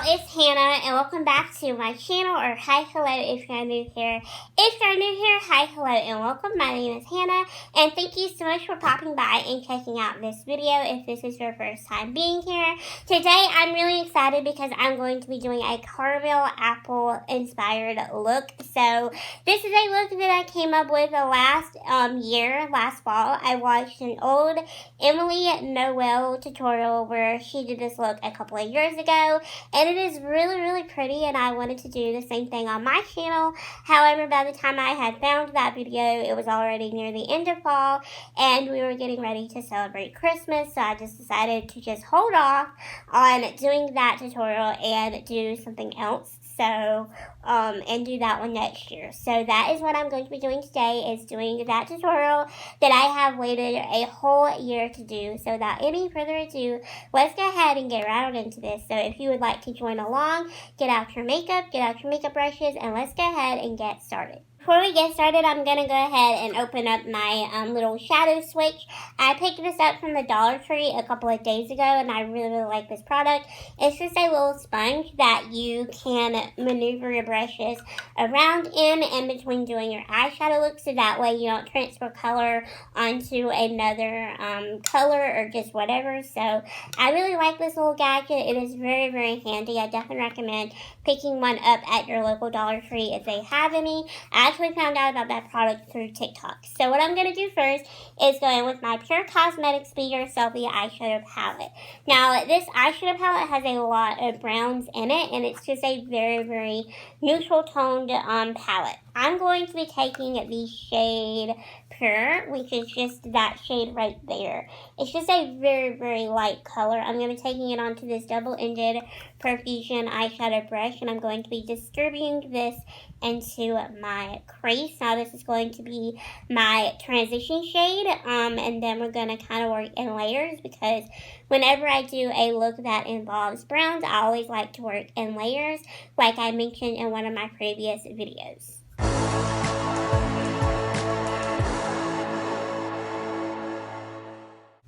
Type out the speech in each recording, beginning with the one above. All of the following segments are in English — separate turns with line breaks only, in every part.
it's Hannah, and welcome back to my channel, or hi, hello, if you're new here. If you're new here, hi, hello, and welcome. My name is Hannah, and thank you so much for popping by and checking out this video if this is your first time being here. Today, I'm really excited because I'm going to be doing a caramel apple inspired look. So, this is a look that I came up with last fall. I watched an old Emily Noel tutorial where she did this look a couple of years ago, and it is really pretty, and I wanted to do the same thing on my channel. However, by the time I had found that video, it was already near the end of fall and we were getting ready to celebrate Christmas, so I just decided to just hold off on doing that tutorial and do something else. So, and do that one next year. So that is what I'm going to be doing today, is doing that tutorial that I have waited a whole year to do. So without any further ado, let's go ahead and get right on into this. So if you would like to join along, get out your makeup brushes, and let's go ahead and get started. Before we get started, I'm going to go ahead and open up my little shadow switch. I picked this up from the Dollar Tree a couple of days ago, and I really like this product. It's just a little sponge that you can maneuver your brushes around in between doing your eyeshadow look, so that way you don't transfer color onto another color or just whatever. So I really like this little gadget. It is very handy. I definitely recommend picking one up at your local Dollar Tree if they have any. I actually found out about that product through TikTok. So what I'm going to do first is go in with my Pure Cosmetics Be Your Selfie eyeshadow palette. Now, this eyeshadow palette has a lot of browns in it, and it's just a very neutral toned palette. I'm going to be taking the shade Pure, which is just that shade right there. It's just a very light color. I'm going to be taking it onto this double-ended Profusion eyeshadow brush, and I'm going to be distributing this into my crease. Now, this is going to be my transition shade, and then we're going to kind of work in layers, because whenever I do a look that involves browns, I always like to work in layers, like I mentioned in one of my previous videos.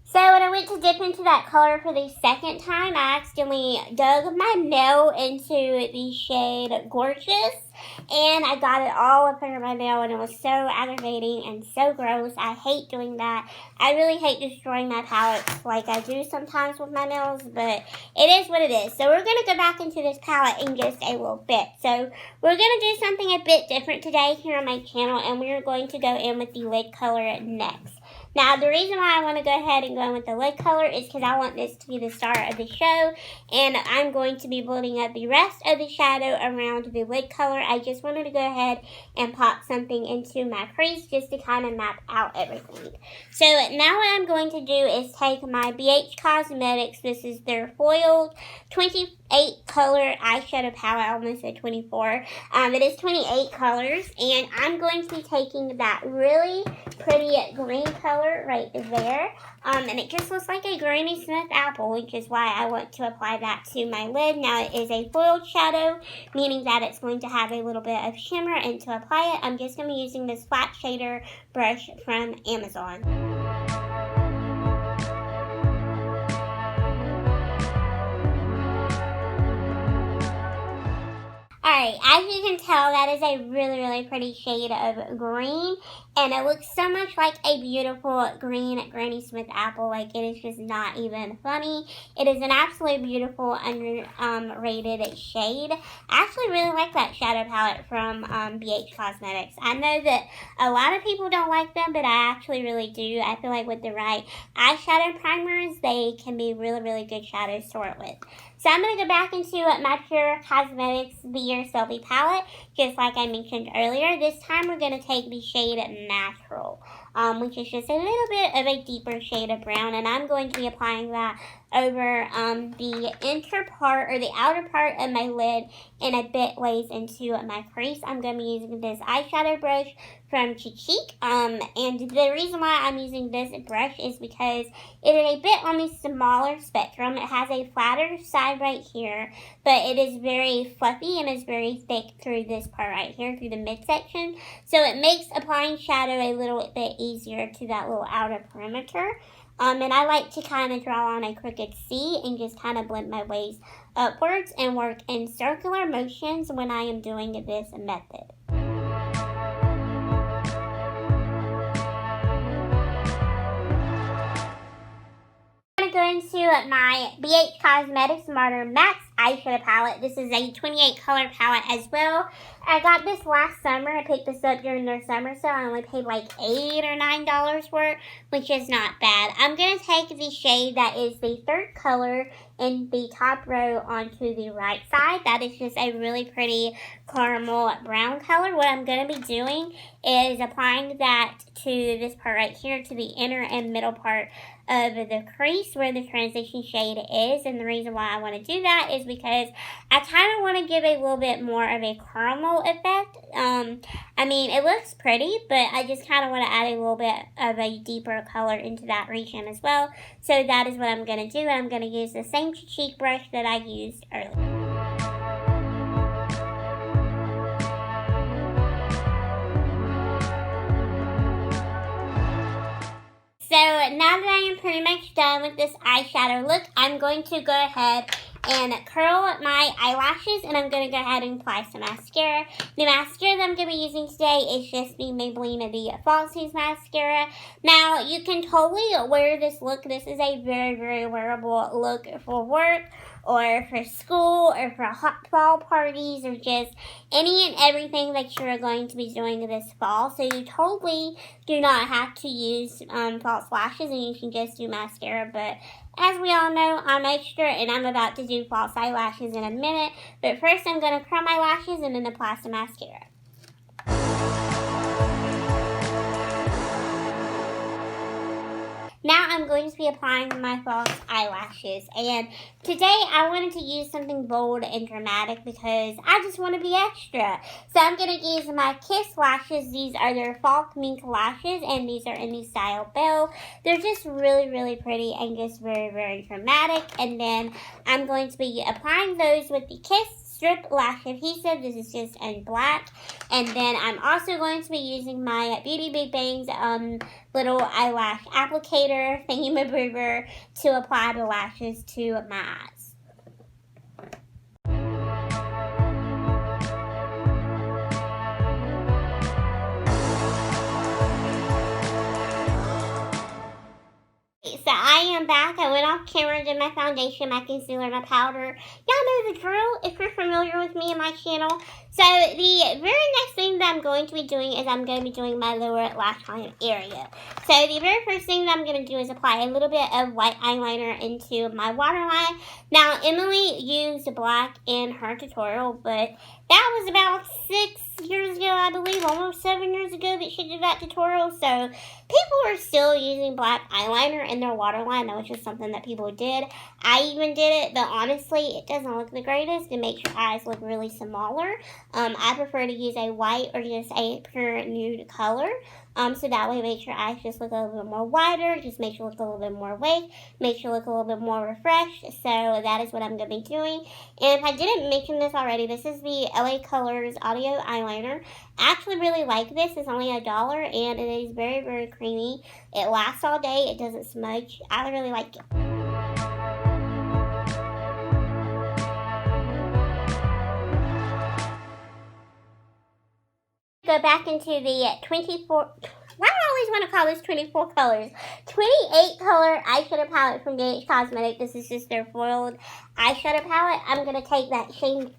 So when I went to dip into that color for the second time, I accidentally dug my nail into the shade Gorgeous, and I got it all up under my nail, and it was so aggravating and so gross. I hate doing that. I really hate destroying my palettes like I do sometimes with my nails, but it is what it is. So we're going to go back into this palette in just a little bit. So we're going to do something a bit different today here on my channel, and we are going to go in with the lid color next. Now, the reason why I want to go ahead and go in with the lid color is because I want this to be the start of the show, and I'm going to be building up the rest of the shadow around the lid color. I just wanted to go ahead and pop something into my crease just to kind of map out everything. So now what I'm going to do is take my BH Cosmetics, this is their foiled 28 color eyeshadow palette. I almost said 24. It is 28 colors, and I'm going to be taking that really pretty green color right there, and it just looks like a Granny Smith apple, which is why I want to apply that to my lid. Now, it is a foiled shadow, meaning that it's going to have a little bit of shimmer, and to apply it, I'm just going to be using this flat shader brush from Amazon. Alright, as you can tell, that is a really pretty shade of green, and it looks so much like a beautiful green Granny Smith apple. Like, it is just not even funny. It is an absolutely beautiful, underrated shade. I actually really like that shadow palette from BH Cosmetics. I know that a lot of people don't like them, but I actually really do. I feel like with the right eyeshadow primers, they can be really good shadows to work with. So I'm going to go back into my Pure Cosmetics Be Your Selfie palette, just like I mentioned earlier. This time we're going to take the shade Natural, which is just a little bit of a deeper shade of brown, and I'm going to be applying that over the inner part, or the outer part of my lid, and a bit ways into my crease. I'm going to be using this eyeshadow brush from Geek, and the reason why I'm using this brush is because it is a bit on the smaller spectrum. It has a flatter side right here, but it is very fluffy and is very thick through this part right here, through the midsection. So it makes applying shadow a little bit easier to that little outer perimeter. And I like to kind of draw on a crooked C and just kind of blend my ways upwards and work in circular motions when I am doing this method. Go into my BH Cosmetics Martyr Max eyeshadow palette. This is a 28 color palette as well. I got this last summer. I picked this up during their summer sale. I only paid like $8 or $9 for it, which is not bad. I'm going to take the shade that is the third color in the top row onto the right side. That is just a really pretty caramel brown color. What I'm going to be doing is applying that to this part right here, to the inner and middle part of the crease where the transition shade is. And the reason why I want to do that is because I kind of want to give a little bit more of a caramel effect. I mean, it looks pretty, but I just kind of want to add a little bit of a deeper color into that region as well. So that is what I'm going to do, and I'm going to use the same cheek brush that I used earlier. So now that I am pretty much done with this eyeshadow look, I'm going to go ahead and curl my eyelashes, and I'm going to go ahead and apply some mascara. The mascara that I'm going to be using today is just the Maybeline the Falsies mascara. Now, you can totally wear this look. This is a very, very wearable look for work, or for school, or for hot fall parties, or just any and everything that you're going to be doing this fall. So you totally do not have to use false lashes, and you can just do mascara. But as we all know, I'm extra, and I'm about to do false eyelashes in a minute. But first, I'm going to curl my lashes and then apply some mascara. Now I'm going to be applying my false eyelashes, and today I wanted to use something bold and dramatic because I just want to be extra. So I'm going to use my Kiss lashes. These are their false mink lashes, and these are in the style Belle. They're just really, really pretty and just very, very dramatic. And then I'm going to be applying those with the Kiss Strip Lash Adhesive. This is just in black. And then I'm also going to be using my Beauty Big Bangs little eyelash applicator thingy-maboober to apply the lashes to my eyes. So I am back. I went off camera, did my foundation, my concealer, my powder. Y'all know the drill if you're familiar with me and my channel. So the very next thing that I'm going to be doing is I'm going to be doing my lower lash line area. So the very first thing that I'm going to do is apply a little bit of white eyeliner into my waterline. Now, Emily used black in her tutorial, but that was about 6 years ago, I believe, almost 7 years ago that she did that tutorial. So people are still using black eyeliner in their waterline. That was just something that people did. I even did it, but honestly, it doesn't look the greatest. It makes your eyes look really smaller. I prefer to use a white or just a pure nude color. So that way it makes your eyes just look a little bit more wider, just makes you look a little bit more awake, makes you look a little bit more refreshed. So that is what I'm going to be doing. And if I didn't mention this already, this is the LA Colors Audio Eyeliner. I actually really like this. It's only $1 and it is very, very creamy. It lasts all day. It doesn't smudge. I really like it. Go back into the 24, why do I always want to call this 24 colors? 28 color eyeshadow palette from BH Cosmetics. This is just their foiled eyeshadow palette. I'm going to take that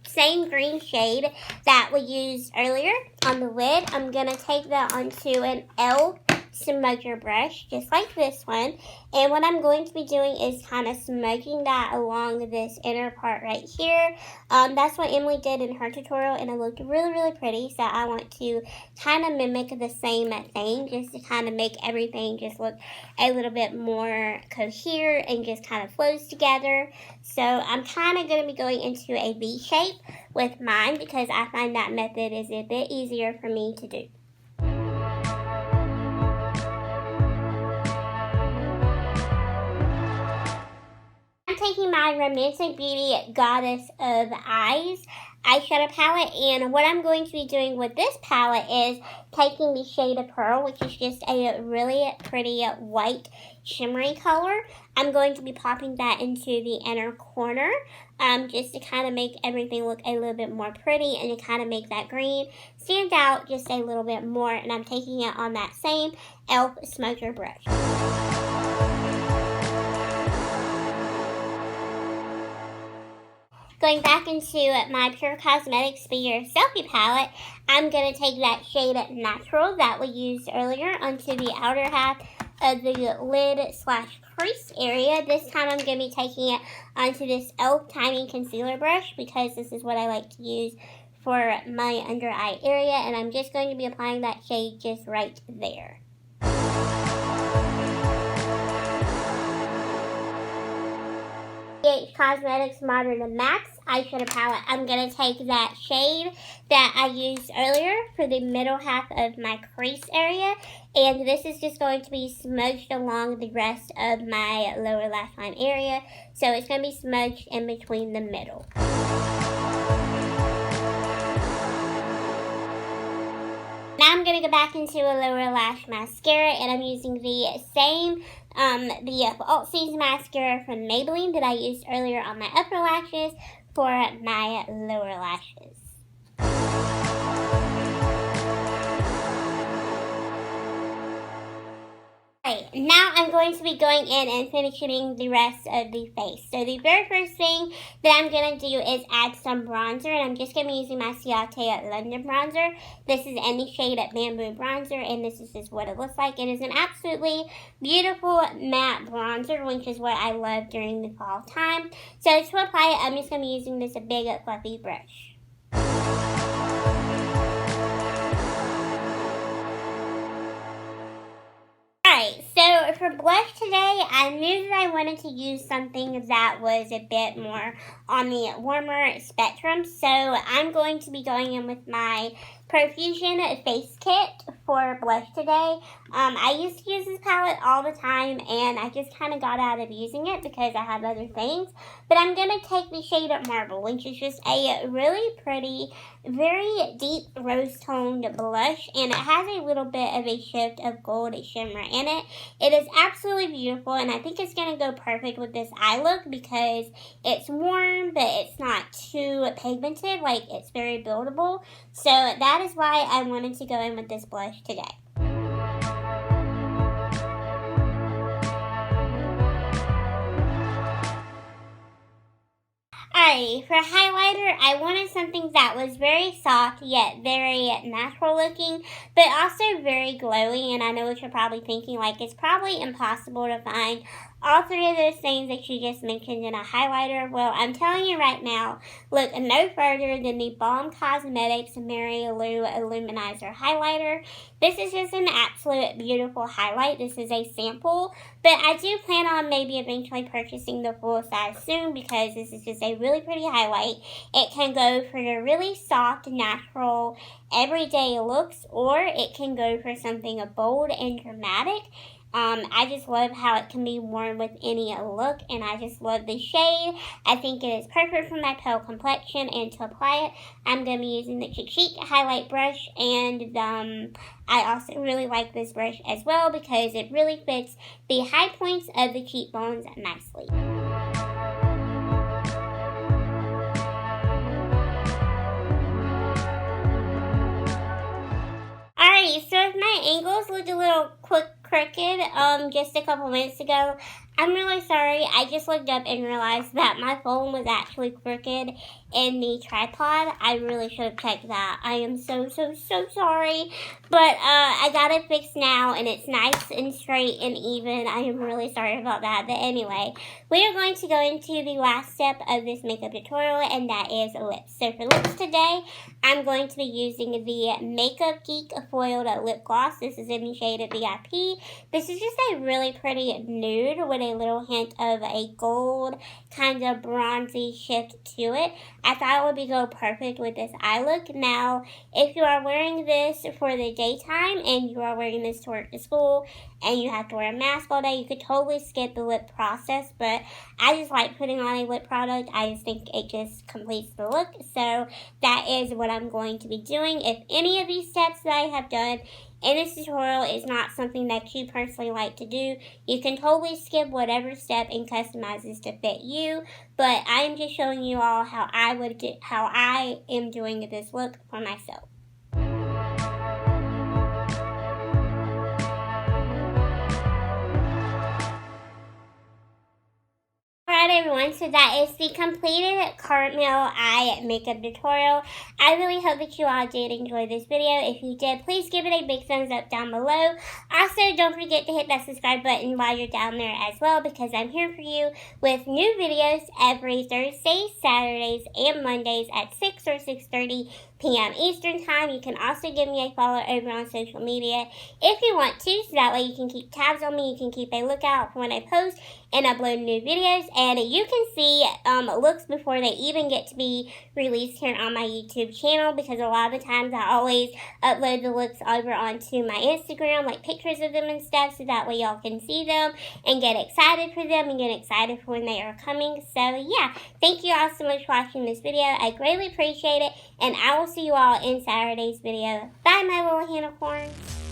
same green shade that we used earlier on the lid. I'm going to take that onto an L smudger brush, just like this one. And what I'm going to be doing is kind of smudging that along this inner part right here. That's what Emily did in her tutorial, and it looked really, really pretty. So I want to kind of mimic the same thing, just to kind of make everything just look a little bit more coherent and just kind of flows together. So I'm kind of going to be going into a V shape with mine because I find that method is a bit easier for me to do. Taking my Romantic Beauty Goddess of Eyes eyeshadow palette, and what I'm going to be doing with this palette is taking the shade of Pearl, which is just a really pretty white shimmery color. I'm going to be popping that into the inner corner just to kind of make everything look a little bit more pretty and to kind of make that green stand out just a little bit more, and I'm taking it on that same e.l.f. smoker brush. Going back into my Pure Cosmetics Spear Selfie palette, I'm going to take that shade Natural that we used earlier onto the outer half of the lid/crease area. This time I'm going to be taking it onto this e.l.f. Tiny Concealer brush because this is what I like to use for my under eye area, and I'm just going to be applying that shade just right there. Cosmetics Modern Max eyeshadow palette. I'm going to take that shade that I used earlier for the middle half of my crease area, and this is just going to be smudged along the rest of my lower lash line area, so it's going to be smudged in between the middle. Now I'm going to go back into a lower lash mascara, and I'm using the same, the falsies mascara from Maybeline that I used earlier on my upper lashes for my lower lashes. Alright, now I'm going to be going in and finishing the rest of the face. So the very first thing that I'm going to do is add some bronzer, and I'm just going to be using my Cèate London bronzer. This is in the shade Bamboo Bronzer, and this is just what it looks like. It is an absolutely beautiful matte bronzer, which is what I love during the fall time. So to apply it, I'm just going to be using this big fluffy brush. Alright, so for blush today, I knew that I wanted to use something that was a bit more on the warmer spectrum, so I'm going to be going in with my Profusion face kit for blush today. I used to use this palette all the time, and I just kind of got out of using it because I have other things. But I'm going to take the shade of Marble, which is just a really pretty, very deep rose-toned blush, and it has a little bit of a shift of gold shimmer in it. It is absolutely beautiful, and I think it's going to go perfect with this eye look because it's warm, but it's not too pigmented, like it's very buildable. So that is why I wanted to go in with this blush today. Alrighty, for highlighter, I wanted something that was very soft yet very natural looking, but also very glowy, and I know what you're probably thinking, like it's probably impossible to find all three of those things that you just mentioned in a highlighter. Well, I'm telling you right now, look no further than the Balm Cosmetics Mary Lou Aluminizer highlighter. This is just an absolute beautiful highlight. This is a sample, but I do plan on maybe eventually purchasing the full size soon because this is just a really pretty highlight. It can go for your really soft, natural, everyday looks, or it can go for something bold and dramatic. I just love how it can be worn with any look, and I just love the shade. I think it is perfect for my pale complexion, and to apply it, I'm going to be using the Geek highlight brush, and I also really like this brush as well because it really fits the high points of the cheekbones nicely. Alrighty, so if my angles looked a little crooked just a couple minutes ago, I'm really sorry. I just looked up and realized that my phone was actually crooked in the tripod. I really should have checked that. I am so sorry. But I got it fixed now, and it's nice and straight and even. I am really sorry about that. But anyway, we are going to go into the last step of this makeup tutorial, and that is lips. So for lips today, I'm going to be using the Makeup Geek Foiled Lip Gloss. This is in the shade VIP. This is just a really pretty nude with a little hint of a gold kind of bronzy shift to it. I thought it would go perfect with this eye look. Now, if you are wearing this for the daytime and you are wearing this to work to school and you have to wear a mask all day, you could totally skip the lip process, but I just like putting on a lip product. I just think it just completes the look, so that is what I'm going to be doing. If any of these steps that I have done in this tutorial is not something that you personally like to do, you can totally skip whatever step and customize this to fit you, but I am just showing you all how I am doing this look for myself. Alright everyone, so that is the completed caramel eye makeup tutorial. I really hope that you all did enjoy this video. If you did, please give it a big thumbs up down below. Also, don't forget to hit that subscribe button while you're down there as well, because I'm here for you with new videos every Thursdays, Saturdays, and Mondays at 6 or 6:30 p.m. Eastern Time. You can also give me a follow over on social media if you want to, so that way you can keep tabs on me. You can keep a lookout for when I post and upload new videos, and you can see looks before they even get to be released here on my YouTube channel, because a lot of the times I always upload the looks over onto my Instagram, like pictures of them and stuff, so that way y'all can see them and get excited for them and get excited for when they are coming. So yeah, thank you all so much for watching this video. I greatly appreciate it, and I will see you all in Saturday's video. Bye, my little unicorns.